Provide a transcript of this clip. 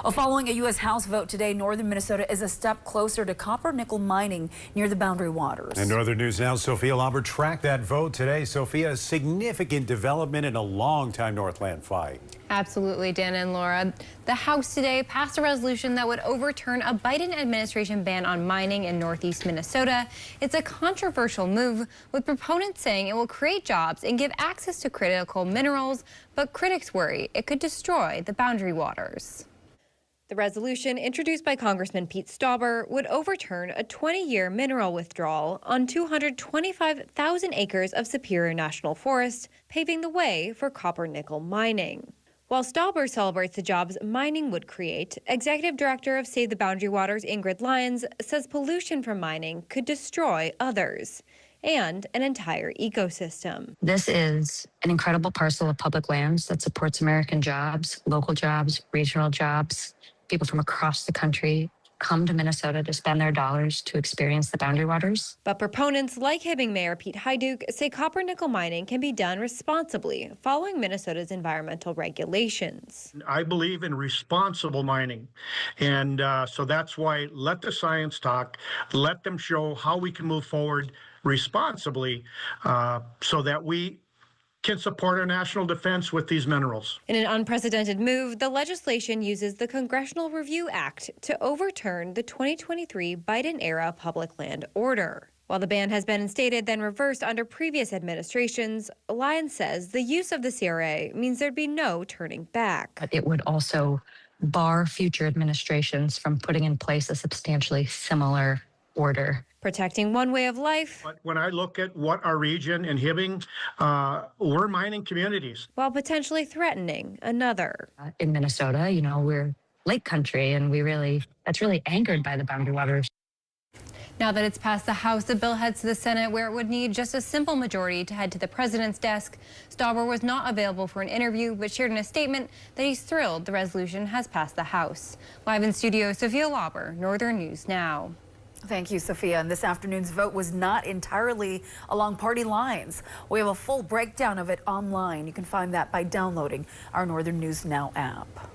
Well, following a U.S. House vote today, northern Minnesota is a step closer to copper-nickel mining near the Boundary Waters. And Northern News Now, Sophia Lauber tracked that vote today. Sophia, a significant development in a long-time Northland fight. Absolutely, Dan and Laura. The House today passed a resolution that would overturn a Biden administration ban on mining in northeast Minnesota. It's a controversial move, with proponents saying it will create jobs and give access to critical minerals, but critics worry it could destroy the Boundary Waters. The resolution, introduced by Congressman Pete Stauber, would overturn a 20-year mineral withdrawal on 225,000 acres of Superior National Forest, paving the way for copper-nickel mining. While Stauber celebrates the jobs mining would create, Executive Director of Save the Boundary Waters Ingrid Lyons says pollution from mining could destroy others and an entire ecosystem. This is an incredible parcel of public lands that supports American jobs, local jobs, regional jobs. People from across the country come to Minnesota to spend their dollars to experience the Boundary Waters. But proponents like Hibbing Mayor Pete Heiduch say copper-nickel mining can be done responsibly, following Minnesota's environmental regulations. I believe in responsible mining, and so that's why let the science talk, let them show how we can move forward responsibly so that we can support our national defense with these minerals. In an unprecedented move, the legislation uses the Congressional Review Act to overturn the 2023 Biden-era public land order. While the ban has been instated, then reversed under previous administrations, Lyons says the use of the CRA means there'd be no turning back. But it would also bar future administrations from putting in place a substantially similar order. Protecting one way of life. But when I look at what our region and Hibbing, we're mining communities. While potentially threatening another. In Minnesota, you know, we're lake country, and that's really anchored by the Boundary Waters. Now that it's passed the House, the bill heads to the Senate, where it would need just a simple majority to head to the president's desk. Stauber was not available for an interview, but shared in a statement that he's thrilled the resolution has passed the House. Live in studio, Sophia Lauber, Northern News Now. Thank you, Sophia. And this afternoon's vote was not entirely along party lines. We have a full breakdown of it online. You can find that by downloading our Northern News Now app.